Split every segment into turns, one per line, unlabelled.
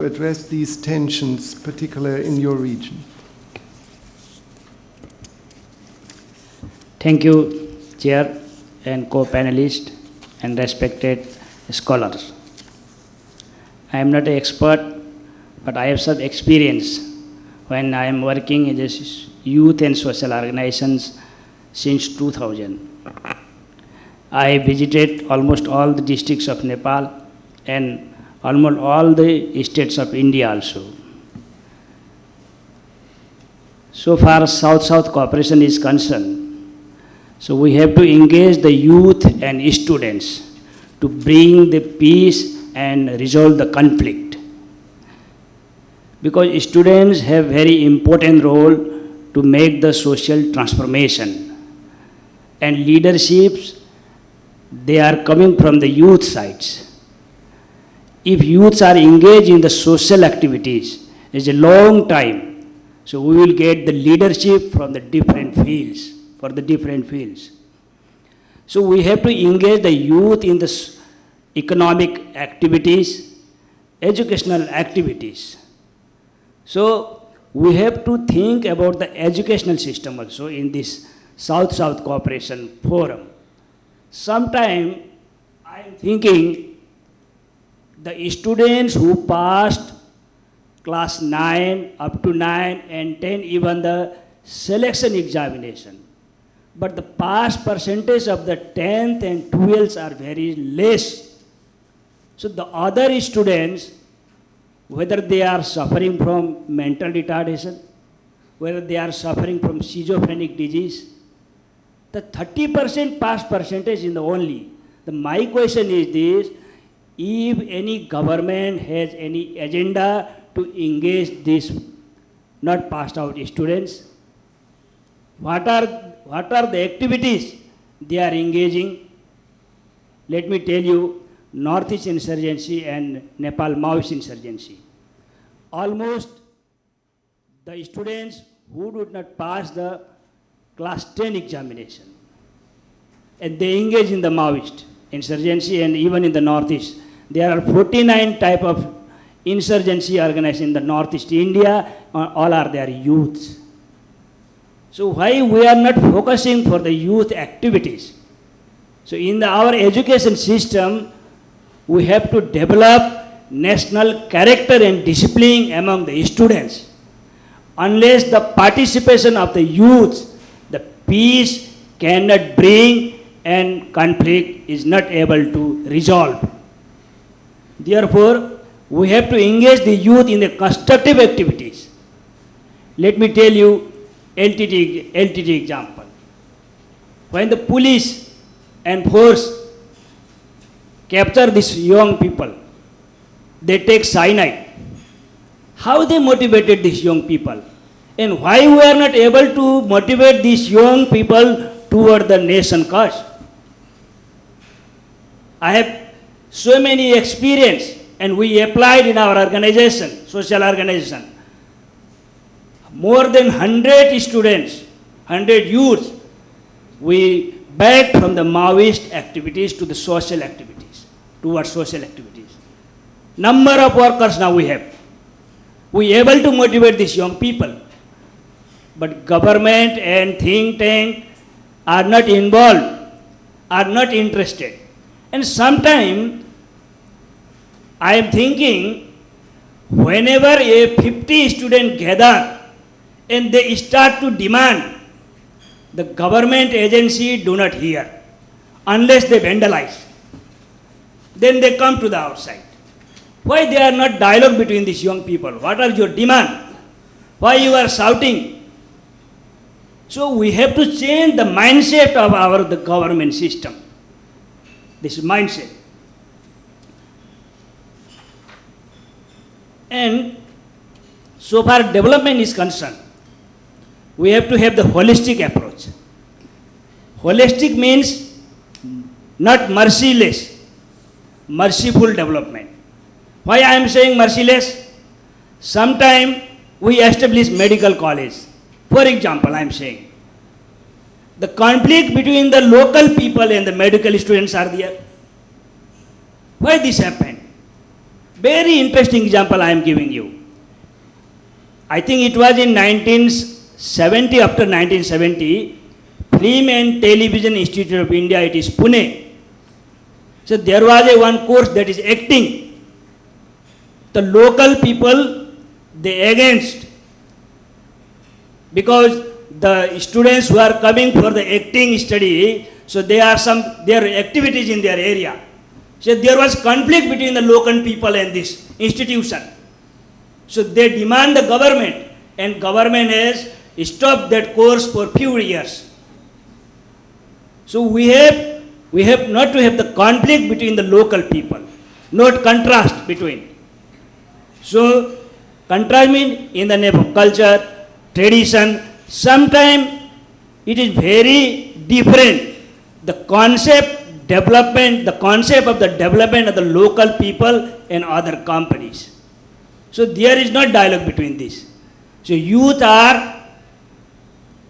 address these tensions, particularly in your region?
Thank you, Chair and co-panelists and respected scholars. I am not an expert, but I have some experience when I am working as a youth and social organizations since 2000. I visited almost all the districts of Nepal and almost all the states of India also. So far South-South cooperation is concerned, so we have to engage the youth and students to bring the peace and resolve the conflict. Because students have very important role to make the social transformation. And leaderships, they are coming from the youth sides. If youths are engaged in the social activities, it's a long time, so we will get the leadership from the different fields, for the different fields. So we have to engage the youth in the economic activities, educational activities. So we have to think about the educational system also in this South-South Cooperation Forum. Sometime I am thinking the students who passed class 9 up to 9 and 10, even the selection examination, but the pass percentage of the 10th and 12th are very less. So the other students, whether they are suffering from mental retardation, whether they are suffering from schizophrenic disease, the 30% pass percentage is the only. My question is this: if any government has any agenda to engage these not passed out students, what are the activities they are engaging? Let me tell you, Northeast insurgency and Nepal Maoist insurgency. Almost the students who did not pass the class 10 examination, and they engage in the Maoist insurgency, and even in the Northeast. There are 49 type of insurgency organized in the Northeast India, all are their youths. So why we are not focusing for the youth activities? So in our education system, we have to develop national character and discipline among the students. Unless the participation of the youth, the peace cannot bring and conflict is not able to resolve. Therefore, we have to engage the youth in the constructive activities. Let me tell you LTT example. When the police and force capture these young people, they take cyanide. How they motivated these young people? And why we are not able to motivate these young people toward the nation cause? I have so many experience, and we applied in our organization, social organization. More than 100 students, 100 youths, we back from the Maoist activities to the social activities, towards social activities. Number of workers now we have. We able to motivate these young people, but government and think tank are not involved, are not interested. And sometimes I am thinking, whenever a 50 student gather and they start to demand, the government agency do not hear unless they vandalize. Then they come to the outside. Why they are not dialogue between these young people? What are your demand? Why you are shouting? So we have to change the mindset of the government system. This mindset. And so far development is concerned, we have to have the holistic approach. Holistic means not merciless, merciful development. Why I am saying merciless? Sometime we establish medical college. For example, I am saying, the conflict between the local people and the medical students are there. Why this happened? Very interesting example I am giving you. I think it was in 1970, after 1970, Film and Television Institute of India, it is Pune. So there was a one course that is acting. The local people, they against, because the students who are coming for the acting study, so there are activities in their area. So there was conflict between the local people and this institution. So they demand the government, and government has stopped that course for few years. So we have not to have the conflict between the local people, not contrast between. So contrast means in the name of culture, tradition, sometimes it is very different. The concept of the development of the local people and other companies. So there is no dialogue between this. So youth are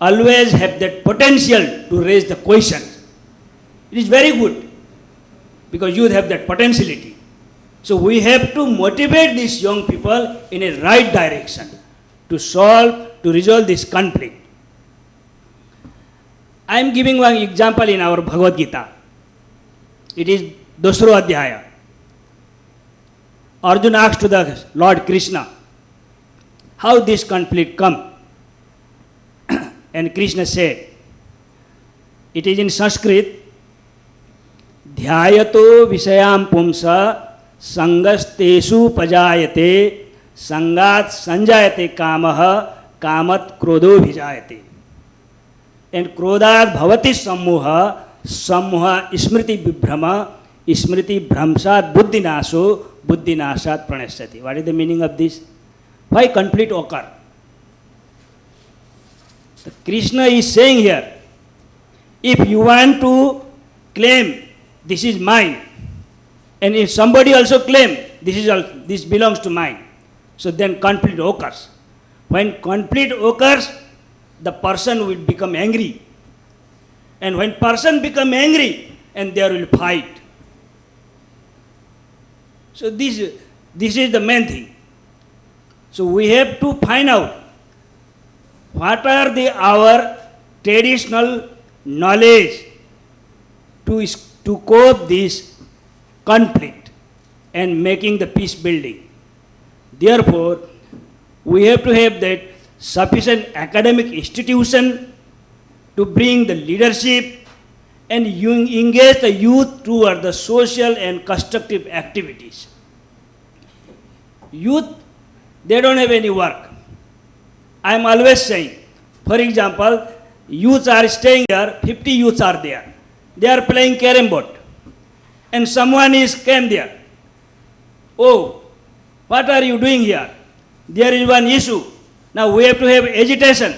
always have that potential to raise the question. It is very good because youth have that potentiality. So we have to motivate these young people in a right direction to resolve this conflict. I am giving one example in our Bhagavad Gita. It is Dosro Adhyaya. Arjuna asked to the Lord Krishna, how this conflict come? And Krishna said, it is in Sanskrit, Dhyayato Visayam Pumsa Sangastesu Pajayate Sangat Sanjayate Kamaha Kamat Krodho Vijayate. And Krodhat Bhavati Sammoha Sammoha Smriti Vibhrama Smriti Bhramsat Buddhinaso Buddhinasat Pranashyati. What is the meaning of this? Why conflict occur? So Krishna is saying here, if you want to claim this is mine, and if somebody also claim this belongs to mine, so then conflict occurs. When conflict occurs, the person will become angry. And when person become angry, and there will fight. So this is the main thing. So we have to find out what are our traditional knowledge to cope this conflict and making the peace building. Therefore, we have to have that sufficient academic institution to bring the leadership and engage the youth toward the social and constructive activities. Youth, they don't have any work. I am always saying, for example, youths are staying there, 50 youths are there. They are playing carrom board. And someone came there. Oh, what are you doing here? There is one issue. Now we have to have agitation.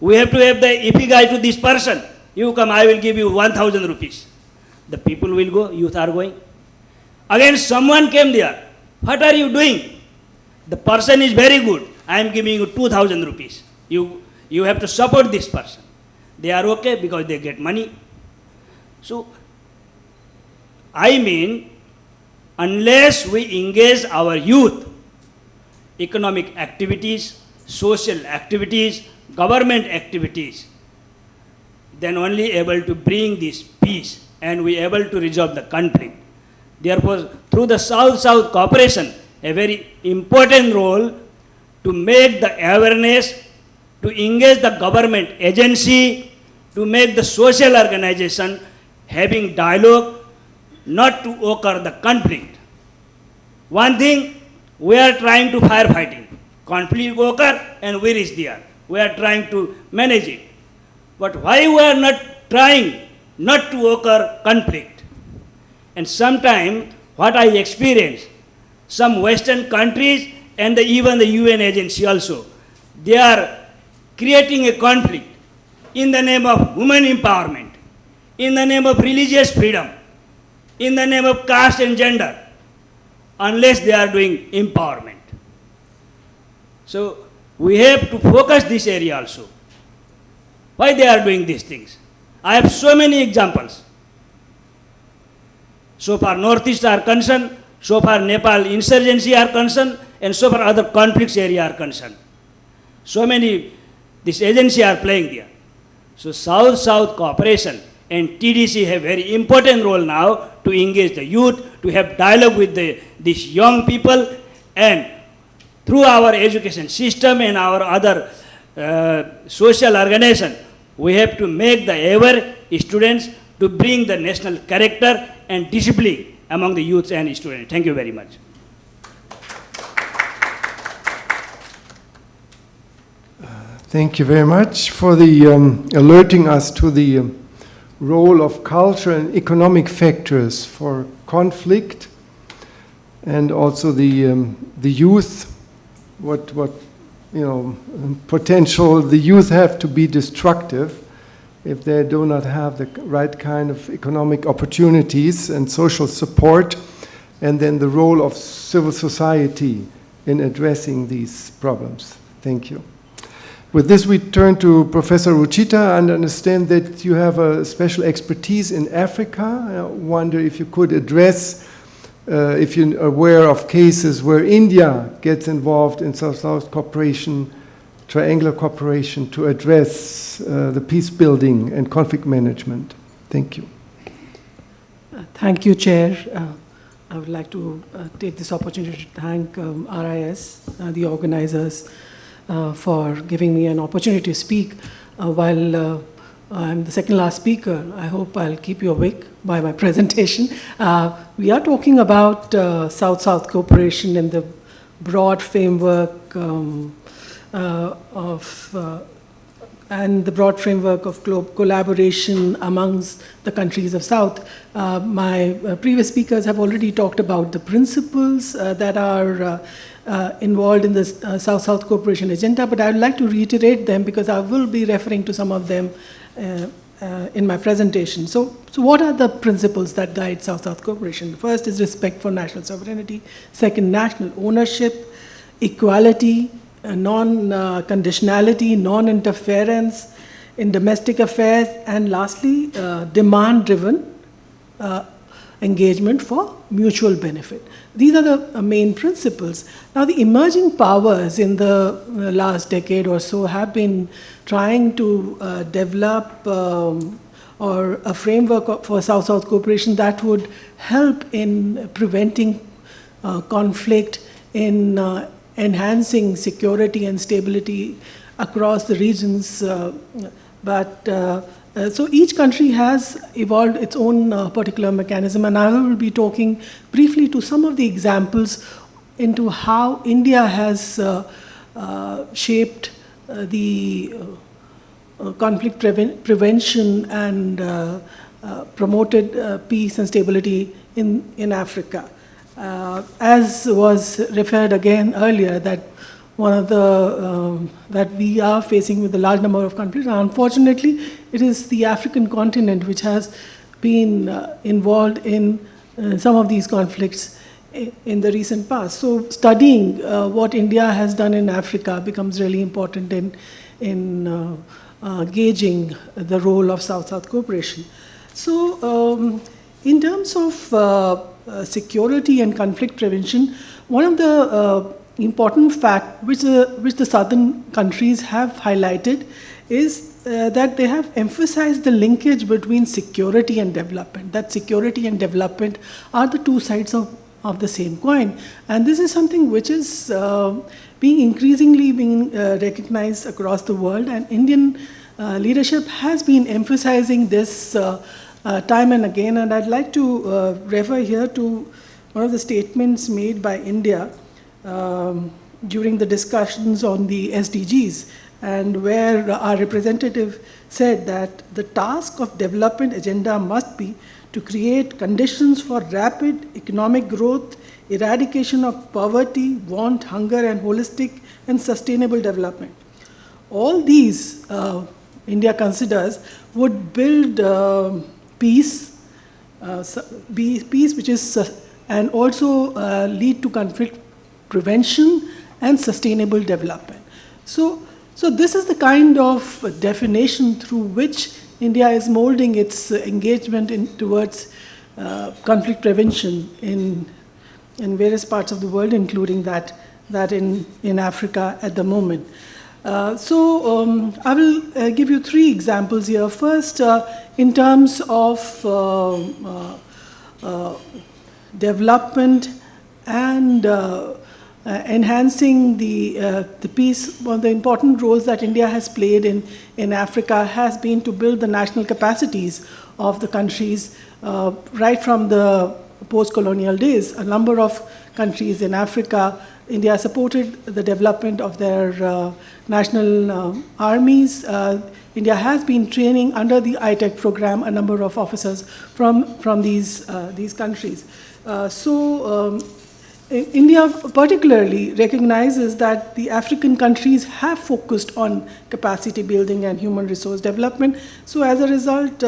We have to have the ikigai to this person. You come, I will give you 1,000 rupees. The people will go, youth are going. Again, someone came there. What are you doing? The person is very good. I am giving you 2,000 rupees. You have to support this person. They are okay because they get money. So, I mean, unless we engage our youth, economic activities, social activities, government activities, then only able to bring this peace and we able to resolve the conflict. Therefore, through the South-South cooperation, a very important role to make the awareness, to engage the government agency, to make the social organization having dialogue, not to occur the conflict. One thing, we are trying to firefighting. Conflict occur and we reach there. We are trying to manage it. But why we are not trying not to occur conflict? And sometimes what I experience, some Western countries and even the UN agency also, they are creating a conflict in the name of women empowerment, in the name of religious freedom, in the name of caste and gender, unless they are doing empowerment. So we have to focus this area also. Why they are doing these things? I have so many examples. So far Northeast are concerned, so far Nepal insurgency are concerned, and so far other conflicts area are concerned. So many, this agency are playing there. So South-South cooperation and TDC have very important role now to engage the youth, to have dialogue with these young people, and through our education system and our other social organization, we have to make the ever students to bring the national character and discipline among the youths and students. Thank you very much.
Thank you very much for the alerting us to the role of culture and economic factors for conflict, and also the youth, what potential the youth have to be destructive if they do not have the right kind of economic opportunities and social support, and then the role of civil society in addressing these problems. Thank you. With this, we turn to Professor Ruchita, and understand that you have a special expertise in Africa. I wonder if you could address, if you're aware of cases where India gets involved in South-South cooperation, triangular cooperation, to address the peace building and conflict management. Thank you.
Thank you, Chair. I would like to take this opportunity to thank RIS, the organizers, for giving me an opportunity to speak. While I'm the second last speaker, I hope I'll keep you awake by my presentation. We are talking about South-South cooperation in the broad framework and the broad framework of collaboration amongst the countries of South. My previous speakers have already talked about the principles that are involved in the South-South cooperation agenda, but I would like to reiterate them because I will be referring to some of them in my presentation. So what are the principles that guide South-South cooperation? First is respect for national sovereignty. Second, national ownership, equality, non-conditionality, non-interference in domestic affairs, and lastly, demand-driven engagement for mutual benefit. These are the main principles. Now, the emerging powers in the last decade or so have been trying to develop or a framework for South-South cooperation that would help in preventing conflict, in enhancing security and stability across the regions. So each country has evolved its own particular mechanism, and I will be talking briefly to some of the examples into how India has shaped the conflict prevention and promoted peace and stability in Africa. As was referred again earlier, that one of the that we are facing with a large number of conflicts. Unfortunately, it is the African continent which has been involved in some of these conflicts in the recent past. So studying what India has done in Africa becomes really important in gauging the role of South-South cooperation. So in terms of security and conflict prevention, one of the important fact which the southern countries have highlighted is that they have emphasized the linkage between security and development, that security and development are the two sides of the same coin. And this is something which is being increasingly recognized across the world, and Indian leadership has been emphasizing this time and again. And I'd like to refer here to one of the statements made by India during the discussions on the SDGs, and where our representative said that the task of development agenda must be to create conditions for rapid economic growth, eradication of poverty, want, hunger, and holistic and sustainable development. All these, India considers, would build peace, which is, and also lead to conflict prevention and sustainable development. So this is the kind of definition through which India is molding its engagement towards conflict prevention in various parts of the world, including that in Africa at the moment. I will give you 3 examples here. First, in terms of development and enhancing the peace, one of the important roles that India has played in Africa has been to build the national capacities of the countries right from the post-colonial days. A number of countries in Africa, India supported the development of their national armies. India has been training under the ITEC program a number of officers from these countries. India particularly recognizes that the African countries have focused on capacity building and human resource development. So as a result,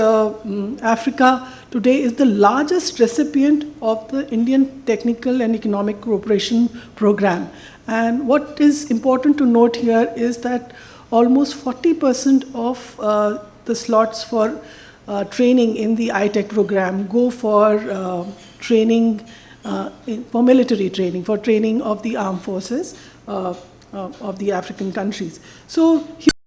Africa today is the largest recipient of the Indian Technical and Economic Cooperation Program. And what is important to note here is that almost 40% of the slots for training in the ITEC program go for training, for military training, for training of the armed forces of the African countries. So